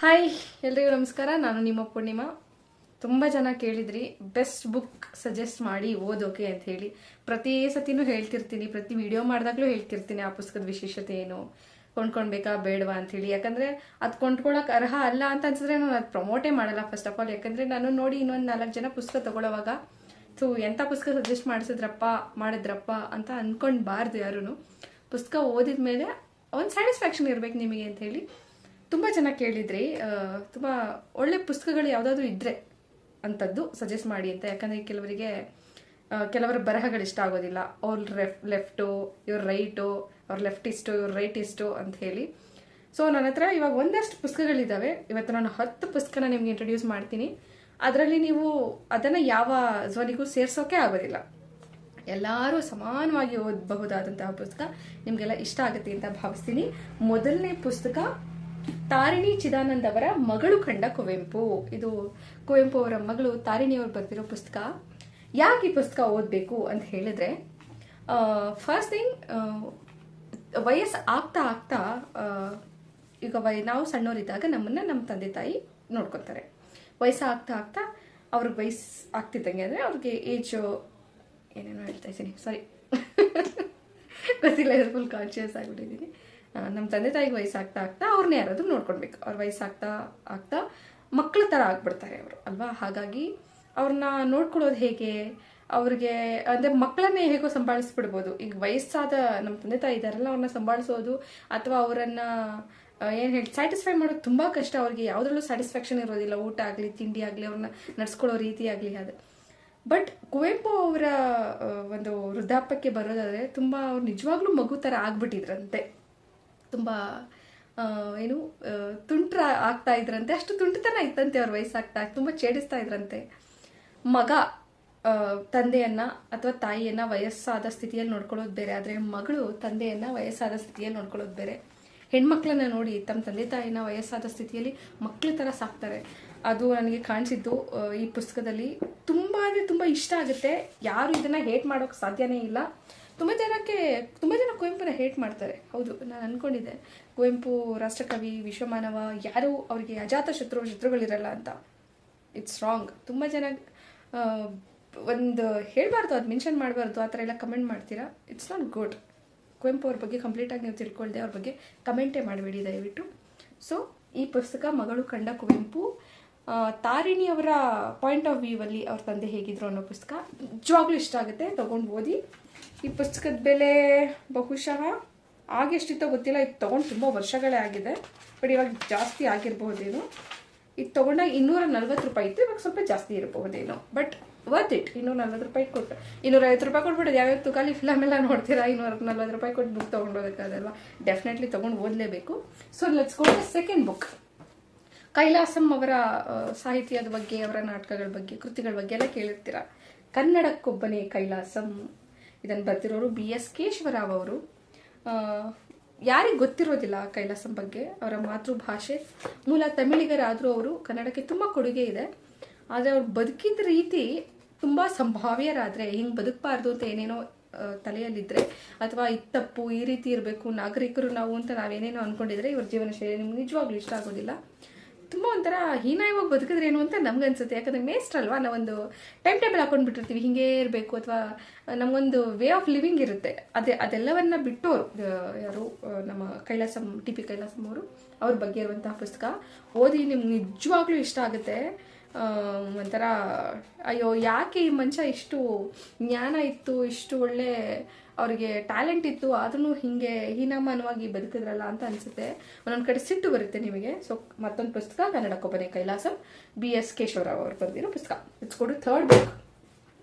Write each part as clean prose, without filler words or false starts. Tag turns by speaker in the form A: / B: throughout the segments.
A: Hi ಎಲ್ರಿಗೂ ನಮಸ್ಕಾರ. ನಾನು ನಿಮ್ಮ ಪೂರ್ಣಿಮಾ. ತುಂಬ ಜನ ಕೇಳಿದ್ರಿ ಬೆಸ್ಟ್ ಬುಕ್ ಸಜೆಸ್ಟ್ ಮಾಡಿ ಓದೋಕೆ ಅಂತ ಹೇಳಿ. ಪ್ರತಿ ಸತಿನೂ ಹೇಳ್ತಿರ್ತೀನಿ, ಪ್ರತಿ ವಿಡಿಯೋ ಮಾಡಿದಾಗಲೂ ಹೇಳ್ತಿರ್ತೀನಿ ಆ ಪುಸ್ತಕದ ವಿಶೇಷತೆ ಏನು, ಕೊಂಡ್ಕೊಳ್ಬೇಕಾ ಬೇಡವಾ ಅಂತ ಹೇಳಿ. ಯಾಕಂದ್ರೆ ಅದು ಕೊಂಡ್ಕೊಳಕ್ ಅರ್ಹ ಅಲ್ಲ ಅಂತ ಅನ್ಸಿದ್ರೆ ನಾನು ಅದು ಪ್ರಮೋಟೇ ಮಾಡಲ್ಲ ಫಸ್ಟ್ ಆಫ್ ಆಲ್. ಯಾಕಂದ್ರೆ ನಾನು ನೋಡಿ ಇನ್ನೊಂದು 4 ಜನ ಪುಸ್ತಕ ತಗೊಳ್ಳೋವಾಗ ಎಂಥ ಪುಸ್ತಕ ಸಜೆಸ್ಟ್ ಮಾಡಿದ್ರಪ್ಪ ಅಂತ ಅನ್ಕೊಂಡ್ಬಾರ್ದು ಯಾರು. ಪುಸ್ತಕ ಓದಿದ ಮೇಲೆ ಒಂದು ಸ್ಯಾಟಿಸ್ಫ್ಯಾಕ್ಷನ್ ಇರ್ಬೇಕು ನಿಮಗೆ ಅಂತ ಹೇಳಿ ತುಂಬ ಜನ ಕೇಳಿದ್ರಿ. ತುಂಬ ಒಳ್ಳೆ ಪುಸ್ತಕಗಳು ಯಾವುದಾದ್ರೂ ಇದ್ರೆ ಅಂಥದ್ದು ಸಜೆಸ್ಟ್ ಮಾಡಿ ಅಂತ. ಯಾಕಂದರೆ ಕೆಲವರ ಬರಹಗಳು ಇಷ್ಟ ಆಗೋದಿಲ್ಲ. ಅವ್ರ ಲೆಫ್ಟು, ಇವ್ರ ರೈಟು, ಅವ್ರ ಲೆಫ್ಟಿಸ್ಟು, ಇವ್ರ ರೈಟಿಸ್ಟು ಅಂತ ಹೇಳಿ. ಸೊ ನನ್ನ ಹತ್ರ ಇವಾಗ ಒಂದಷ್ಟು ಪುಸ್ತಕಗಳಿದ್ದಾವೆ. ಇವತ್ತು ನಾನು 10 ಪುಸ್ತಕನ ನಿಮ್ಗೆ ಇಂಟ್ರೊಡ್ಯೂಸ್ ಮಾಡ್ತೀನಿ. ಅದರಲ್ಲಿ ನೀವು ಅದನ್ನು ಯಾವ ಝೋನಿಗೂ ಸೇರಿಸೋಕೆ ಆಗೋದಿಲ್ಲ. ಎಲ್ಲರೂ ಸಮಾನವಾಗಿ ಓದಬಹುದಾದಂತಹ ಪುಸ್ತಕ, ನಿಮಗೆಲ್ಲ ಇಷ್ಟ ಆಗುತ್ತೆ ಅಂತ ಭಾವಿಸ್ತೀನಿ. ಮೊದಲನೇ ಪುಸ್ತಕ ತಾರಿಣಿ ಚಿದಾನಂದ್ ಅವರ ಮಗಳು ಕಂಡ ಕುವೆಂಪು. ಇದು ಕುವೆಂಪು ಅವರ ಮಗಳು ತಾರಿಣಿ ಅವರು ಬರೆದಿರೋ ಪುಸ್ತಕ. ಯಾಕೆ ಈ ಪುಸ್ತಕ ಓದಬೇಕು ಅಂತ ಹೇಳಿದ್ರೆ, ಫಸ್ಟ್ ಥಿಂಗ್, ವಯಸ್ಸು ಆಗ್ತಾ ಈಗ ನಾವು ಸಣ್ಣವರಿದ್ದಾಗ ನಮ್ಮನ್ನ ನಮ್ಮ ತಂದೆ ತಾಯಿ ನೋಡ್ಕೊತಾರೆ. ವಯಸ್ಸು ಆಗ್ತಾ ಅವ್ರಿಗೆ ವಯಸ್ಸು ಆಗ್ತಿದ್ದಂಗೆ ಅಂದರೆ ಅವ್ರಿಗೆ ಏಜ್ ಏನೇನೋ ಹೇಳ್ತಾ ಇದ್ದೀನಿ, ಸಾರಿ ಗೊತ್ತಿಲ್ಲ, ಫುಲ್ ಕಾನ್ಶಿಯಸ್ ಆಗಿಬಿಟ್ಟಿದ್ದೀನಿ. ನಮ್ಮ ತಂದೆ ತಾಯಿಗೆ ವಯಸ್ಸಾಗ್ತಾ ಅವ್ರನ್ನೇ ಯಾರಾದ್ರೂ ನೋಡ್ಕೊಳ್ಬೇಕು. ಅವ್ರ ವಯಸ್ಸಾಗ್ತಾ ಮಕ್ಕಳ ಥರ ಆಗ್ಬಿಡ್ತಾರೆ ಅವರು ಅಲ್ವಾ. ಹಾಗಾಗಿ ಅವ್ರನ್ನ ನೋಡ್ಕೊಳ್ಳೋದು ಹೇಗೆ, ಅವ್ರಿಗೆ ಅಂದರೆ ಮಕ್ಕಳನ್ನೇ ಹೇಗೋ ಸಂಭಾಳಿಸ್ಬಿಡ್ಬೋದು. ಈಗ ವಯಸ್ಸಾದ ನಮ್ಮ ತಂದೆ ತಾಯಿ ಇದ್ದಾರಲ್ಲ, ಅವ್ರನ್ನ ಸಂಭಾಳಿಸೋದು ಅಥವಾ ಅವರನ್ನ ಏನು ಹೇಳಿ ಸ್ಯಾಟಿಸ್ಫೈ ಮಾಡೋದು ತುಂಬ ಕಷ್ಟ. ಅವ್ರಿಗೆ ಯಾವುದ್ರಲ್ಲೂ ಸ್ಯಾಟಿಸ್ಫ್ಯಾಕ್ಷನ್ ಇರೋದಿಲ್ಲ. ಊಟ ಆಗಲಿ, ತಿಂಡಿ ಆಗಲಿ, ಅವ್ರನ್ನ ನಡ್ಸ್ಕೊಳ್ಳೋ ರೀತಿ ಆಗಲಿ. ಅದು ಬಟ್ ಕುವೆಂಪು ಅವರ ಒಂದು ವೃದ್ಧಾಪ್ಯಕ್ಕೆ ಬರೋದಾದ್ರೆ ತುಂಬ ಅವ್ರು ನಿಜವಾಗ್ಲೂ ಮಗು ಥರ ಆಗ್ಬಿಟ್ಟಿದ್ರಂತೆ. ತುಂಬ ತುಂಟ್ರ ಆಗ್ತಾ ಇದ್ರಂತೆ. ಅಷ್ಟು ತುಂಟತನ ಇತ್ತಂತೆ ಅವ್ರ ವಯಸ್ಸಾಗ್ತಾ. ತುಂಬ ಛೇಡಿಸ್ತಾ ಇದ್ರಂತೆ. ಮಗ ತಂದೆಯನ್ನ ಅಥವಾ ತಾಯಿಯನ್ನ ವಯಸ್ಸಾದ ಸ್ಥಿತಿಯಲ್ಲಿ ನೋಡ್ಕೊಳ್ಳೋದು ಬೇರೆ, ಆದರೆ ಮಗಳು ತಂದೆಯನ್ನ ವಯಸ್ಸಾದ ಸ್ಥಿತಿಯಲ್ಲಿ ನೋಡ್ಕೊಳ್ಳೋದು ಬೇರೆ. ಹೆಣ್ಮಕ್ಳನ್ನ ನೋಡಿ ತಮ್ಮ ತಂದೆ ತಾಯಿನ ವಯಸ್ಸಾದ ಸ್ಥಿತಿಯಲ್ಲಿ ಮಕ್ಕಳ ಥರ ಸಾಕ್ತಾರೆ. ಅದು ನನಗೆ ಕಾಣಿಸಿದ್ದು ಈ ಪುಸ್ತಕದಲ್ಲಿ. ತುಂಬ ಅಂದರೆ ತುಂಬ ಇಷ್ಟ ಆಗುತ್ತೆ. ಯಾರು ಇದನ್ನ ಹೇಟ್ ಮಾಡೋಕೆ ಸಾಧ್ಯನೇ ಇಲ್ಲ. ತುಂಬ ಜನ ಕುವೆಂಪುನ ಹೇಟ್ ಮಾಡ್ತಾರೆ. ಹೌದು, ನಾನು ಅನ್ಕೊಂಡಿದ್ದೆ ಕುವೆಂಪು ರಾಷ್ಟ್ರಕವಿ, ವಿಶ್ವಮಾನವ, ಯಾರು ಅವ್ರಿಗೆ ಅಜಾತ ಶತ್ರುಗಳಿರಲ್ಲ ಅಂತ. It's wrong. ತುಂಬ ಜನ ಒಂದು ಹೇಳ್ಬಾರ್ದು, ಅದು ಮೆನ್ಷನ್ ಮಾಡಬಾರ್ದು, ಆ ಥರ ಎಲ್ಲ ಕಮೆಂಟ್ ಮಾಡ್ತೀರಾ. It's not good. ಕುವೆಂಪು ಅವ್ರ ಬಗ್ಗೆ ಕಂಪ್ಲೀಟಾಗಿ ನೀವು ತಿಳ್ಕೊಳ್ದೆ ಅವ್ರ ಬಗ್ಗೆ ಕಮೆಂಟೇ ಮಾಡಬೇಡಿ ದಯವಿಟ್ಟು. ಸೊ ಈ ಪುಸ್ತಕ ಮಗಳು ಕಂಡ ಕುವೆಂಪು, ತಾರಿಣಿ ಅವರ ಪಾಯಿಂಟ್ ಆಫ್ ವ್ಯೂ ಅಲ್ಲಿ ಅವ್ರ ತಂದೆ ಹೇಗಿದ್ರು ಅನ್ನೋ ಪುಸ್ತಕ. ನಿಜವಾಗ್ಲೂ ಇಷ್ಟ ಆಗುತ್ತೆ, ತಗೊಂಡು ಓದಿ. ಈ ಪುಸ್ತಕದ ಬೆಲೆ ಬಹುಶಃ ಎಷ್ಟಿತ್ತೋ ಗೊತ್ತಿಲ್ಲ. ಇದು ತೊಗೊಂಡು ತುಂಬ ವರ್ಷಗಳೇ ಆಗಿದೆ, ಬಟ್ ಇವಾಗ ಜಾಸ್ತಿ ಆಗಿರಬಹುದೇನೋ. ಇದು ತೊಗೊಂಡಾಗ 240 ರೂಪಾಯಿ ಇತ್ತು, ಇವಾಗ ಸ್ವಲ್ಪ ಜಾಸ್ತಿ ಇರಬಹುದೇನೋ. But worth it. 240 ರೂಪಾಯಿ ಕೊಟ್ಟು 250 ರೂಪಾಯಿ ಕೊಟ್ಬಿಡೋದು. ಯಾವ್ಯಾವ ತುಕಾಲಿ ಫಿಲಮ್ ಎಲ್ಲ ನೋಡ್ತೀರಾ, 240 ರೂಪಾಯಿ ಕೊಟ್ಟು ಬುಕ್ ತೊಗೊಂಡೋದಕ್ಕಾಗಲ್ವಾ. ಡೆಫಿನೆಟ್ಲಿ ತೊಗೊಂಡು ಓದಲೇಬೇಕು. So let's go to second book. Kailasam ಅವರ ಸಾಹಿತ್ಯದ ಬಗ್ಗೆ, ಅವರ ನಾಟಕಗಳ ಬಗ್ಗೆ, ಕೃತಿಗಳ ಬಗ್ಗೆ ಎಲ್ಲ ಕೇಳಿರ್ತೀರ. ಕನ್ನಡಕ್ಕೊಬ್ಬನೇ ಕೈಲಾಸಂ. ಇದನ್ನು ಬರ್ತಿರೋರು BS ಕೇಶವರಾವ್ ಅವರು. ಯಾರಿಗೆ ಗೊತ್ತಿರೋದಿಲ್ಲ ಕೈಲಾಸಂ ಬಗ್ಗೆ. ಅವರ ಮಾತೃಭಾಷೆ ಮೂಲ ತಮಿಳಿಗರಾದರೂ ಅವರು ಕನ್ನಡಕ್ಕೆ ತುಂಬ ಕೊಡುಗೆ ಇದೆ. ಆದರೆ ಅವ್ರು ಬದುಕಿದ ರೀತಿ ತುಂಬ ಸಂಭಾವ್ಯರಾದರೆ, ಹಿಂಗೆ ಬದುಕಬಾರ್ದು ಅಂತ ಏನೇನೋ ತಲೆಯಲ್ಲಿದ್ದರೆ, ಅಥವಾ ತಪ್ಪು, ಈ ರೀತಿ ಇರಬೇಕು ನಾಗರಿಕರು ನಾವು ಅಂತ ನಾವೇನೇನೋ ಅಂದ್ಕೊಂಡಿದ್ರೆ, ಇವ್ರ ಜೀವನ ಶೈಲಿ ನಿಮ್ಗೆ ನಿಜವಾಗ್ಲೂ ಇಷ್ಟ ಆಗೋದಿಲ್ಲ. ತುಂಬ ಒಂಥರ ಹೀನಾಯವಾಗಿ ಬದುಕಿದ್ರೆ ಏನು ಅಂತ ನಮ್ಗೆ ಅನ್ಸುತ್ತೆ. ಯಾಕಂದರೆ ಮೇಸ್ಟ್ ಅಲ್ವಾ, ನಾವೊಂದು ಟೈಮ್ ಟೇಬಲ್ ಹಾಕೊಂಡ್ಬಿಟ್ಟಿರ್ತೀವಿ, ಹಿಂಗೇ ಇರಬೇಕು, ಅಥವಾ ನಮಗೊಂದು ವೇ ಆಫ್ ಲಿವಿಂಗ್ ಇರುತ್ತೆ. ಅದೆಲ್ಲವನ್ನ ಬಿಟ್ಟವರು ಯಾರು, ನಮ್ಮ ಕೈಲಾಸಂ, TP ಕೈಲಾಸಂ ಅವರು. ಅವ್ರ ಬಗ್ಗೆ ಇರುವಂತಹ ಪುಸ್ತಕ ಓದಿ ನಿಮ್ಗೆ ನಿಜವಾಗ್ಲೂ ಇಷ್ಟ ಆಗುತ್ತೆ. ಒಂಥರ ಅಯ್ಯೋ, ಯಾಕೆ ಈ ಮನುಷ್ಯ ಇಷ್ಟು ಜ್ಞಾನ ಇತ್ತು, ಇಷ್ಟು ಒಳ್ಳೆ ಅವ್ರಿಗೆ ಟ್ಯಾಲೆಂಟ್ ಇತ್ತು, ಆದ್ರೂ ಹಿಂಗೆ ಹೀನಾಮಾನವಾಗಿ ಬದುಕಿದ್ರಲ್ಲ ಅಂತ ಅನ್ಸುತ್ತೆ. ಒಂದೊಂದು ಕಡೆ ಸಿಟ್ಟು ಬರುತ್ತೆ ನಿಮಗೆ. ಸೊ ಮತ್ತೊಂದು ಪುಸ್ತಕ ಕನ್ನಡಕ್ಕೊಬ್ಬನೇ ಕೈಲಾಸಂ, BS ಕೇಶವರಾವ್ ಅವರು ಬರೆದಿರೋ ಪುಸ್ತಕ. ಇಟ್ಸ್ ಕೊಡು ಥರ್ಡ್ ಬುಕ್,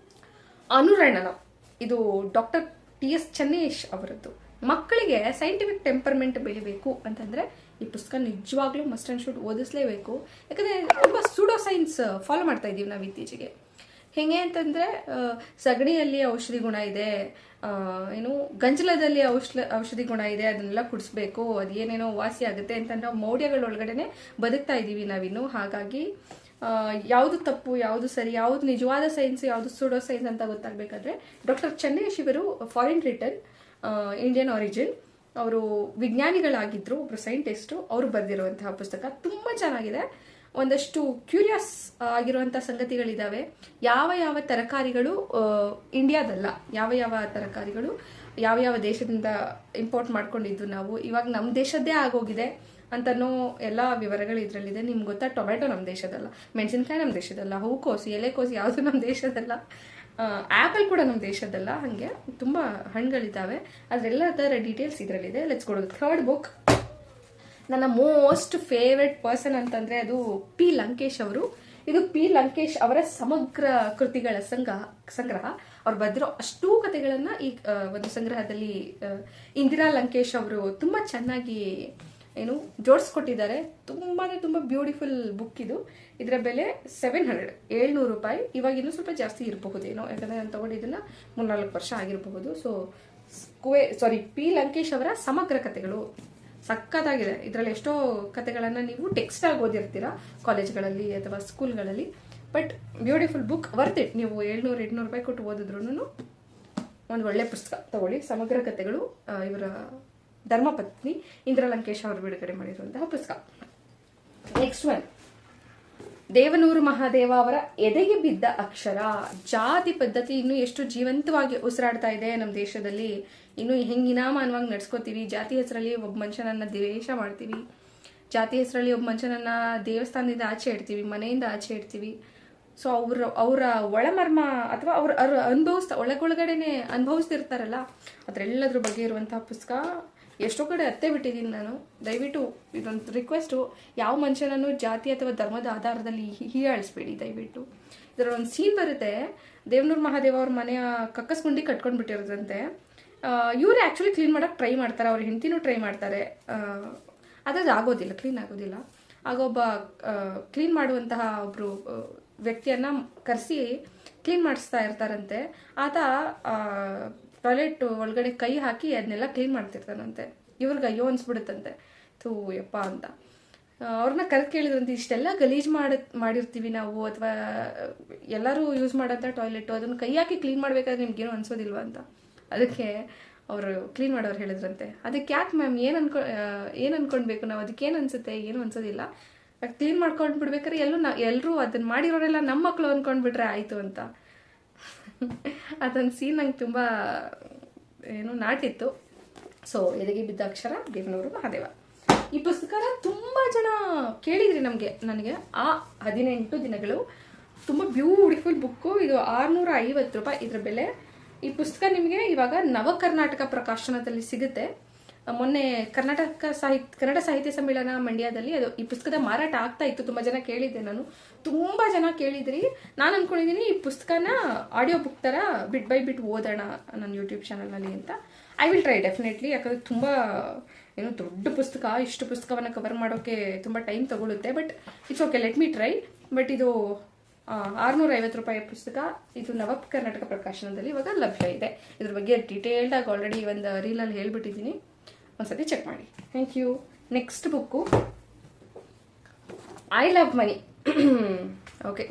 A: ಅನುರಣನ. ಇದು ಡಾಕ್ಟರ್ TS ಚೆನ್ನೇಶ್ ಅವರದ್ದು. ಮಕ್ಕಳಿಗೆ ಸೈಂಟಿಫಿಕ್ ಟೆಂಪರ್ಮೆಂಟ್ ಬೆಳಿಬೇಕು ಅಂತಂದ್ರೆ ಈ ಪುಸ್ತಕ ನಿಜವಾಗ್ಲೂ ಮಸ್ಟ್ ಅಂಡ್ ಶುಡ್ ಓದಿಸ್ಲೇಬೇಕು. ಯಾಕಂದ್ರೆ ತುಂಬ ಸೂಡೋ ಸೈನ್ಸ್ ಫಾಲೋ ಮಾಡ್ತಾ ಇದೀವಿ ನಾವು ಇತ್ತೀಚೆಗೆ. ಹೇಗೆ ಅಂತಂದ್ರೆ ಸಗಣಿಯಲ್ಲಿ ಔಷಧಿ ಗುಣ ಇದೆ, ಗಂಜಲದಲ್ಲಿ ಔಷಧಿ ಗುಣ ಇದೆ, ಅದನ್ನೆಲ್ಲ ಕುಡಿಸ್ಬೇಕು, ಅದು ಏನೇನೋ ವಾಸಿ ಆಗುತ್ತೆ ಅಂತ ನಾವು ಮೌಢ್ಯಗಳೊಳಗಡೆನೆ ಬದುಕ್ತಾ ಇದ್ದೀವಿ ನಾವಿನ್ನು. ಹಾಗಾಗಿ ಯಾವುದು ತಪ್ಪು, ಯಾವುದು ಸರಿ, ಯಾವುದು ನಿಜವಾದ ಸೈನ್ಸ್, ಯಾವುದು ಸೂಡೋ ಸೈನ್ಸ್ ಅಂತ ಗೊತ್ತಾಗಬೇಕಾದ್ರೆ ಡಾಕ್ಟರ್ ಚೆನ್ನೇಶ್ ಇವರು ಫಾರಿನ್ ರಿಟರ್ನ್, ಇಂಡಿಯನ್ ಆರಿಜಿನ್. ಅವರು ವಿಜ್ಞಾನಿಗಳಾಗಿದ್ರು, ಒಬ್ರು ಸೈಂಟಿಸ್ಟು, ಅವರು ಬರೆದಿರುವಂತಹ ಪುಸ್ತಕ ತುಂಬ ಚೆನ್ನಾಗಿದೆ. ಒಂದಷ್ಟು ಕ್ಯೂರಿಯಸ್ ಆಗಿರುವಂಥ ಸಂಗತಿಗಳಿದ್ದಾವೆ. ಯಾವ ಯಾವ ತರಕಾರಿಗಳು ಇಂಡಿಯಾದಲ್ಲ, ಯಾವ ಯಾವ ತರಕಾರಿಗಳು ಯಾವ ಯಾವ ದೇಶದಿಂದ ಇಂಪೋರ್ಟ್ ಮಾಡ್ಕೊಂಡಿದ್ದು ನಾವು, ಇವಾಗ ನಮ್ಮ ದೇಶದ್ದೇ ಆಗೋಗಿದೆ ಅಂತನೋ ಎಲ್ಲ ವಿವರಗಳು ಇದರಲ್ಲಿದೆ. ನಿಮ್ಗೆ ಗೊತ್ತಾ, ಟೊಮೆಟೊ ನಮ್ಮ ದೇಶದಲ್ಲ, ಮೆಣಸಿನ್ಕಾಯಿ ನಮ್ಮ ದೇಶದಲ್ಲ, ಹೂಕೋಸು, ಎಲೆಕೋಸು ಯಾವುದು ನಮ್ಮ ದೇಶದಲ್ಲ, ಆ್ಯಪಲ್ ಕೂಡ ನಮ್ಮ ದೇಶದಲ್ಲ. ಹಾಗೆ ತುಂಬ ಹಣ್ಣುಗಳಿದ್ದಾವೆ. ಅದರೆಲ್ಲದರ ಡೀಟೇಲ್ಸ್ ಇದರಲ್ಲಿದೆ. Let's go to third book. ನನ್ನ ಮೋಸ್ಟ್ ಫೇವ್ರೆಟ್ ಪರ್ಸನ್ ಅಂತಂದರೆ ಅದು ಪಿ ಲಂಕೇಶ್ ಅವರು. ಇದು ಪಿ ಲಂಕೇಶ್ ಅವರ ಸಮಗ್ರ ಕೃತಿಗಳ ಸಂಗ್ರಹ. ಅವ್ರು ಬರೆದಿರೋ ಅಷ್ಟೂ ಕಥೆಗಳನ್ನು ಈ ಒಂದು ಸಂಗ್ರಹದಲ್ಲಿ ಇಂದಿರಾ ಲಂಕೇಶ್ ಅವರು ತುಂಬ ಚೆನ್ನಾಗಿ ಜೋಡಿಸ್ಕೊಟ್ಟಿದ್ದಾರೆ. ತುಂಬ ಬ್ಯೂಟಿಫುಲ್ ಬುಕ್ ಇದು. ಇದರ ಬೆಲೆ 700 ರೂಪಾಯಿ. ಇವಾಗ ಇನ್ನೂ ಸ್ವಲ್ಪ ಜಾಸ್ತಿ ಇರಬಹುದೇನೋ, ಯಾಕಂದರೆ ನಾನು ತಗೊಂಡಿದ್ದನ್ನು 3-4 ವರ್ಷ ಆಗಿರಬಹುದು. ಪಿ ಲಂಕೇಶ್ ಅವರ ಸಮಗ್ರ ಕಥೆಗಳು ಸಕ್ಕತ್ತಾಗಿದೆ. ಇದರಲ್ಲಿ ಎಷ್ಟೋ ಕಥೆಗಳನ್ನು ನೀವು ಟೆಕ್ಸ್ಟ್ ಆಗಿ ಓದಿರ್ತೀರಾ ಕಾಲೇಜ್ಗಳಲ್ಲಿ ಅಥವಾ ಸ್ಕೂಲ್ಗಳಲ್ಲಿ. But beautiful book, worth it. ನೀವು 700-800 ರೂಪಾಯಿ ಕೊಟ್ಟು ಓದಿದ್ರು ಒಂದು ಒಳ್ಳೆ ಪುಸ್ತಕ ತಗೊಳ್ಳಿ. ಸಮಗ್ರ ಕಥೆಗಳು, ಇವರ ಧರ್ಮಪತ್ನಿ ಇಂದಿರಾ ಲಂಕೇಶ್ ಅವರು ಬಿಡುಗಡೆ ಮಾಡಿರುವಂತಹ ಪುಸ್ತಕ. ನೆಕ್ಸ್ಟ್ ಒನ್, ದೇವನೂರು ಮಹಾದೇವ ಅವರ ಎದೆಗೆ ಬಿದ್ದ ಅಕ್ಷರ. ಜಾತಿ ಪದ್ಧತಿ ಇನ್ನೂ ಎಷ್ಟು ಜೀವಂತವಾಗಿ ಉಸಿರಾಡ್ತಾ ಇದೆ ನಮ್ಮ ದೇಶದಲ್ಲಿ. ಇನ್ನು ಹಿಂಗಿನಾಮಾನವಾಗಿ ನಡ್ಸ್ಕೋತೀವಿ. ಜಾತಿ ಹೆಸರಲ್ಲಿ ಒಬ್ಬ ಮನುಷ್ಯನನ್ನ ದ್ವೇಷ ಮಾಡ್ತೀವಿ. ಜಾತಿ ಹೆಸರಲ್ಲಿ ಒಬ್ಬ ಮನುಷ್ಯನನ್ನ ದೇವಸ್ಥಾನದಿಂದ ಆಚೆ ಇಡ್ತೀವಿ, ಮನೆಯಿಂದ ಆಚೆ ಇಡ್ತೀವಿ. ಸೊ ಅವರ ಒಳಮರ್ಮ ಅಥವಾ ಒಳಗೊಳಗಡೆನೆ ಅನುಭವಿಸ್ತಿರ್ತಾರಲ್ಲ, ಅದರೆಲ್ಲದ್ರ ಬಗ್ಗೆ ಇರುವಂತಹ ಪುಸ್ತಕ. ಎಷ್ಟೋ ಕಡೆ ಅತ್ತೆ ಬಿಟ್ಟಿದ್ದೀನಿ ನಾನು. ದಯವಿಟ್ಟು ಇದೊಂದು ರಿಕ್ವೆಸ್ಟು, ಯಾವ ಮನುಷ್ಯನನ್ನು ಜಾತಿ ಅಥವಾ ಧರ್ಮದ ಆಧಾರದಲ್ಲಿ ಹೀಯಾಳಿಸ್ಬೇಡಿ ದಯವಿಟ್ಟು. ಇದರ ಒಂದು ಸೀನ್ ಬರುತ್ತೆ, ದೇವನೂರು ಮಹಾದೇವ ಅವ್ರ ಮನೆಯ ಕಕ್ಕಸ್ಗುಂಡಿ ಕಟ್ಕೊಂಡು ಬಿಟ್ಟಿರೋದಂತೆ. ಇವ್ರು ಆ್ಯಕ್ಚುಲಿ ಕ್ಲೀನ್ ಮಾಡೋಕ್ಕೆ ಟ್ರೈ ಮಾಡ್ತಾರೆ, ಅವ್ರ ಹೆಂಡತಿನೂ ಟ್ರೈ ಮಾಡ್ತಾರೆ. ಅದ್ರದ್ದು ಆಗೋದಿಲ್ಲ, ಕ್ಲೀನ್ ಆಗೋದಿಲ್ಲ. ಆಗ ಒಬ್ಬ ಕ್ಲೀನ್ ಮಾಡುವಂತಹ ಒಬ್ಬರು ವ್ಯಕ್ತಿಯನ್ನು ಕರೆಸಿ ಕ್ಲೀನ್ ಮಾಡಿಸ್ತಾ ಇರ್ತಾರಂತೆ. ಆತ ಟಾಯ್ಲೆಟ್ ಒಳಗಡೆ ಕೈ ಹಾಕಿ ಅದನ್ನೆಲ್ಲ ಕ್ಲೀನ್ ಮಾಡ್ತಿರ್ತಾನಂತೆ. ಇವ್ರಿಗೆ ಅಯ್ಯೋ ಅನ್ಸ್ಬಿಡುತ್ತಂತೆ, ಥೂ ಯಪ್ಪ ಅಂತ. ಅವ್ರನ್ನ ಕರೆದು ಕೇಳಿದ್ರಂತೆ, ಇಷ್ಟೆಲ್ಲ ಗಲೀಜು ಮಾಡಿರ್ತೀವಿ ನಾವು, ಅಥವಾ ಎಲ್ಲರೂ ಯೂಸ್ ಮಾಡೋಂಥ ಟಾಯ್ಲೆಟು, ಅದನ್ನು ಕೈ ಹಾಕಿ ಕ್ಲೀನ್ ಮಾಡಬೇಕಾದ್ರೆ ನಿಮ್ಗೇನು ಅನ್ಸೋದಿಲ್ವ ಅಂತ. ಅದಕ್ಕೆ ಅವರು ಕ್ಲೀನ್ ಮಾಡೋರು ಹೇಳಿದ್ರಂತೆ, ಅದಕ್ಕೆ ಯಾಕೆ ಮ್ಯಾಮ್ ಏನು ಅನ್ಕೊಳ್ಬೇಕು ನಾವು, ಅದಕ್ಕೇನು ಅನ್ಸುತ್ತೆ, ಏನು ಅನ್ಸೋದಿಲ್ಲ, ಕ್ಲೀನ್ ಮಾಡ್ಕೊಂಡು ಬಿಡ್ಬೇಕಾದ್ರೆ ಎಲ್ಲರೂ ಅದನ್ನು ಮಾಡಿರೋರೆಲ್ಲ ನಮ್ಮ ಮಕ್ಕಳು ಅಂದ್ಕೊಂಡ್ಬಿಟ್ರೆ ಆಯಿತು ಅಂತ. ಅದೊಂದು ಸೀನ್ ನಂಗೆ ತುಂಬ ನಾಟಿತ್ತು. ಸೊ ಎದೆಗೆ ಬಿದ್ದ ಅಕ್ಷರ, ದೇವನೂರು ಮಹಾದೇವ. ಈ ಪುಸ್ತಕನ ತುಂಬ ಜನ ಕೇಳಿದ್ರಿ ನನಗೆ. ಆ 18 ದಿನಗಳು ತುಂಬ ಬ್ಯೂಟಿಫುಲ್ ಬುಕ್ಕು. ಇದು 650 ರೂಪಾಯಿ ಇದರ ಬೆಲೆ. ಈ ಪುಸ್ತಕ ನಿಮಗೆ ಇವಾಗ ನವ ಕರ್ನಾಟಕ ಪ್ರಕಾಶನದಲ್ಲಿ ಸಿಗುತ್ತೆ. ಮೊನ್ನೆ ಕನ್ನಡ ಸಾಹಿತ್ಯ ಸಮ್ಮೇಳನ ಮಂಡ್ಯದಲ್ಲಿ ಈ ಪುಸ್ತಕದ ಮಾರಾಟ ಆಗ್ತಾ ಇತ್ತು. ತುಂಬ ಜನ ಕೇಳಿದ್ದೆ ನಾನು, ತುಂಬ ಜನ ಕೇಳಿದ್ರಿ. ನಾನು ಅನ್ಕೊಂಡಿದ್ದೀನಿ ಈ ಪುಸ್ತಕನ ಆಡಿಯೋ ಬುಕ್ ಥರ ಬಿಟ್ ಬೈ ಬಿಟ್ ಓದೋಣ ನನ್ನ ಯೂಟ್ಯೂಬ್ ಚಾನಲ್ನಲ್ಲಿ ಅಂತ. I will try definitely. ಯಾಕಂದರೆ ತುಂಬ ದೊಡ್ಡ ಪುಸ್ತಕ, ಇಷ್ಟು ಪುಸ್ತಕವನ್ನು ಕವರ್ ಮಾಡೋಕ್ಕೆ ತುಂಬ ಟೈಮ್ ತಗೊಳುತ್ತೆ. But it's okay, let me try. But ಇದು 650 ರೂಪಾಯಿ ಪುಸ್ತಕ. ಇದು ನವ ಕರ್ನಾಟಕ ಪ್ರಕಾಶನದಲ್ಲಿ ಇವಾಗ ಲಭ್ಯ ಇದೆ. ಇದ್ರ ಬಗ್ಗೆ ಡೀಟೇಲ್ಡ್ ಆಗಿ ಆಲ್ರೆಡಿ ಒಂದು ರೀಲಲ್ಲಿ ಹೇಳ್ಬಿಟ್ಟಿದ್ದೀನಿ, ಒಂದ್ಸತಿ ಚೆಕ್ ಮಾಡಿ. Thank you. Next book I love money. Okay,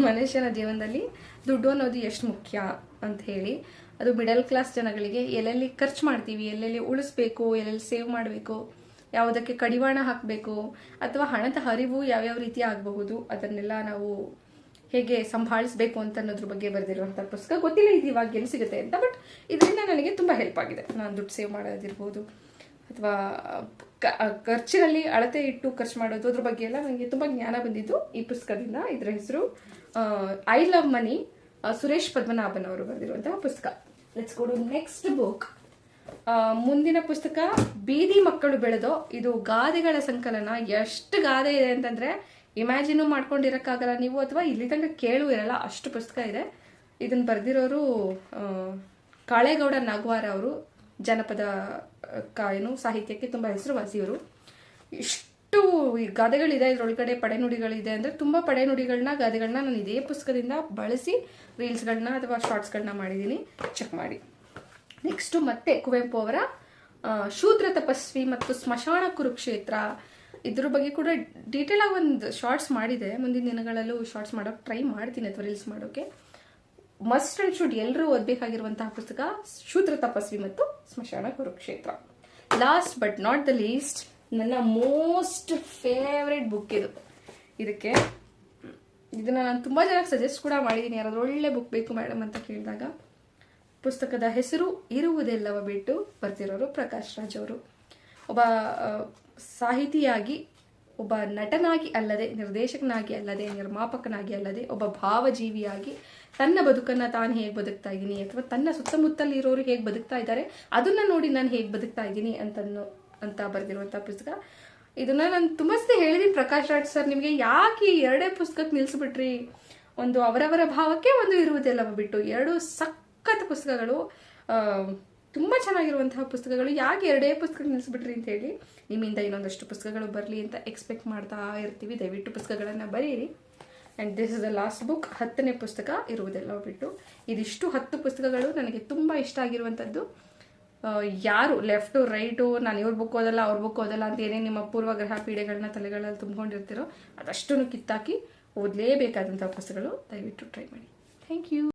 A: ಮನುಷ್ಯನ ಜೀವನದಲ್ಲಿ ದುಡ್ಡು ಅನ್ನೋದು ಎಷ್ಟು ಮುಖ್ಯ ಅಂತ ಹೇಳಿ, ಅದು ಮಿಡಲ್ ಕ್ಲಾಸ್ ಜನಗಳಿಗೆ ಎಲ್ಲೆಲ್ಲಿ ಖರ್ಚು ಮಾಡ್ತೀವಿ, ಎಲ್ಲೆಲ್ಲಿ ಉಳಿಸ್ಬೇಕು, ಎಲ್ಲೆಲ್ಲಿ ಸೇವ್ ಮಾಡಬೇಕು, ಯಾವುದಕ್ಕೆ ಕಡಿವಾಣ ಹಾಕಬೇಕು, ಅಥವಾ ಹಣದ ಹರಿವು ಯಾವ್ಯಾವ ರೀತಿ ಆಗಬಹುದು, ಅದನ್ನೆಲ್ಲ ನಾವು ಹೇಗೆ ಸಂಭಾಳಿಸಬೇಕು ಅಂತ ಅನ್ನೋದ್ರ ಬಗ್ಗೆ ಬರೆದಿರುವಂಥ ಪುಸ್ತಕ. ಗೊತ್ತಿಲ್ಲ ಇದು ಇವಾಗ ಎಲ್ಲಿ ಸಿಗುತ್ತೆ ಅಂತ, ಬಟ್ ಇದರಿಂದ ನನಗೆ ತುಂಬ ಹೆಲ್ಪ್ ಆಗಿದೆ. ನಾನು ದುಡ್ಡು ಸೇವ್ ಮಾಡೋದಿರ್ಬೋದು, ಅಥವಾ ಖರ್ಚಿನಲ್ಲಿ ಅಳತೆ ಇಟ್ಟು ಖರ್ಚು ಮಾಡೋದು, ಅದ್ರ ಬಗ್ಗೆ ಎಲ್ಲ ನನಗೆ ತುಂಬ ಜ್ಞಾನ ಬಂದಿದ್ದು ಈ ಪುಸ್ತಕದಿಂದ. ಇದರ ಹೆಸರು I love money, Suresh Padmanabhan ಅವರು ಬರೆದಿರುವಂತಹ ಪುಸ್ತಕ. Let's go to next book. ಮುಂದಿನ ಪುಸ್ತಕ ಬೀದಿ ಮಕ್ಕಳು ಬೆಳೆದೋ. ಇದು ಗಾದೆಗಳ ಸಂಕಲನ. ಎಷ್ಟು ಗಾದೆ ಇದೆ ಅಂತಂದ್ರೆ ಇಮ್ಯಾಜಿನು ಮಾಡ್ಕೊಂಡಿರಕ್ಕಾಗಲ್ಲ ನೀವು, ಅಥವಾ ಇಲ್ಲಿ ತನಕ ಕೇಳೂ ಇರಲ್ಲ, ಅಷ್ಟು ಪುಸ್ತಕ ಇದೆ. ಇದನ್ನ ಬರೆದಿರೋರು ಕಾಳೇಗೌಡ ನಾಗವಾರ ಅವರು. ಜನಪದ ಸಾಹಿತ್ಯಕ್ಕೆ ತುಂಬ ಹೆಸರುವಾಸಿಯವರು. ಇಷ್ಟು ಗಾದೆಗಳಿದೆ ಇದರೊಳಗಡೆ, ಪಡೆನುಡಿಗಳಿದೆ. ಅಂದರೆ ತುಂಬ ಪಡೆನುಡಿಗಳನ್ನ, ಗಾದೆಗಳನ್ನ ನಾನು ಇದೇ ಪುಸ್ತಕದಿಂದ ಬಳಸಿ ರೀಲ್ಸ್ಗಳನ್ನ ಅಥವಾ ಶಾರ್ಟ್ಸ್ಗಳನ್ನ ಮಾಡಿದ್ದೀನಿ, ಚೆಕ್ ಮಾಡಿ. ನೆಕ್ಸ್ಟು ಮತ್ತೆ ಕುವೆಂಪು ಅವರ ಶೂದ್ರ ತಪಸ್ವಿ ಮತ್ತು ಸ್ಮಶಾನ ಕುರುಕ್ಷೇತ್ರ. ಇದ್ರ ಬಗ್ಗೆ ಕೂಡ ಡೀಟೇಲ್ ಆಗಿ ಒಂದು ಶಾರ್ಟ್ಸ್ ಮಾಡಿದೆ. ಮುಂದಿನ ದಿನಗಳಲ್ಲೂ ಶಾರ್ಟ್ಸ್ ಮಾಡೋಕೆ ಟ್ರೈ ಮಾಡ್ತೀನಿ, ಅಥವಾ ರೀಲ್ಸ್ ಮಾಡೋಕೆ. ಮಸ್ಟ್ ಅಂಡ್ ಶುಡ್ ಎಲ್ಲರೂ ಓದಬೇಕಾಗಿರುವಂತಹ ಪುಸ್ತಕ ಶೂದ್ರ ತಪಸ್ವಿ ಮತ್ತು ಸ್ಮಶಾನ Kurukshetra. Last but not the least, ನನ್ನ ಮೋಸ್ಟ್ ಫೇವ್ರೆಟ್ ಬುಕ್ ಇದು. ಇದನ್ನ ನಾನು ತುಂಬ ಜನಕ್ಕೆ ಸಜೆಸ್ಟ್ ಕೂಡ ಮಾಡಿದ್ದೀನಿ, ಯಾರಾದ್ರೂ ಒಳ್ಳೆ ಬುಕ್ ಬೇಕು ಮೇಡಮ್ ಅಂತ ಕೇಳಿದಾಗ. ಪುಸ್ತಕದ ಹೆಸರು ಇರುವುದೆಲ್ಲವ ಬಿಟ್ಟು, ಬರ್ತಿರೋರು ಪ್ರಕಾಶ್ ರಾಜ್ ಅವರು. ಒಬ್ಬ ಸಾಹಿತಿಯಾಗಿ, ಒಬ್ಬ ನಟನಾಗಿ ಅಲ್ಲದೆ, ನಿರ್ದೇಶಕನಾಗಿ ಅಲ್ಲದೆ, ನಿರ್ಮಾಪಕನಾಗಿ ಅಲ್ಲದೆ, ಒಬ್ಬ ಭಾವಜೀವಿಯಾಗಿ ತನ್ನ ಬದುಕನ್ನು ತಾನು ಹೇಗೆ ಬದುಕ್ತಾ ಇದ್ದೀನಿ ಅಥವಾ ತನ್ನ ಸುತ್ತಮುತ್ತಲಿರೋರು ಹೇಗೆ ಬದುಕ್ತಾ ಇದ್ದಾರೆ ಅದನ್ನ ನೋಡಿ ನಾನು ಹೇಗೆ ಬದುಕ್ತಾ ಇದ್ದೀನಿ ಅಂತ ಬರೆದಿರುವಂಥ ಪುಸ್ತಕ. ಇದನ್ನ ನಾನು ತುಂಬ ಸತಿ ಹೇಳಿದೀನಿ, ಪ್ರಕಾಶ್ ರಾಜ್ ಸರ್ ನಿಮಗೆ ಯಾಕೆ ಈ 2 ಪುಸ್ತಕಕ್ಕೆ ನಿಲ್ಲಿಸ್ಬಿಟ್ರಿ, ಒಂದು ಅವರವರ ಭಾವಕ್ಕೆ, ಒಂದು ಇರುವುದೆಲ್ಲವ ಬಿಟ್ಟು, 2 ಸಖತ್ ಪುಸ್ತಕಗಳು, ತುಂಬ ಚೆನ್ನಾಗಿರುವಂತಹ ಪುಸ್ತಕಗಳು, ಯಾಕೆ 2 ಪುಸ್ತಕ ನಿಲ್ಲಿಸ್ಬಿಟ್ರಿ ಅಂತ ಹೇಳಿ. ನಿಮ್ಮಿಂದ ಇನ್ನೊಂದಷ್ಟು ಪುಸ್ತಕಗಳು ಬರಲಿ ಅಂತ ಎಕ್ಸ್ಪೆಕ್ಟ್ ಮಾಡ್ತಾ ಇರ್ತೀವಿ. ದಯವಿಟ್ಟು ಪುಸ್ತಕಗಳನ್ನು ಬರೀರಿ. And this is the last book, 10ನೇ ಪುಸ್ತಕ ಇರುವುದೆಲ್ಲವ ಬಿಟ್ಟು. ಇದಿಷ್ಟು 10 ಪುಸ್ತಕಗಳು ನನಗೆ ತುಂಬ ಇಷ್ಟ ಆಗಿರುವಂಥದ್ದು. ಯಾರು ಲೆಫ್ಟು ರೈಟು ನಾನು ಇವ್ರ ಬುಕ್ ಓದಲ್ಲ ಅವ್ರ ಬುಕ್ ಓದಲ್ಲ ಅಂತ ಏನೇ ನಿಮ್ಮ ಪೂರ್ವಗ್ರಹ ಪೀಡೆಗಳನ್ನ ತಲೆಗಳಲ್ಲಿ ತುಂಬಿಕೊಂಡಿರ್ತೀರೋ ಅದಷ್ಟನ್ನು ಕಿತ್ತಾಕಿ ಓದಲೇಬೇಕಾದಂಥ ಪುಸ್ತಕಗಳು. ದಯವಿಟ್ಟು ಟ್ರೈ ಮಾಡಿ. Thank you.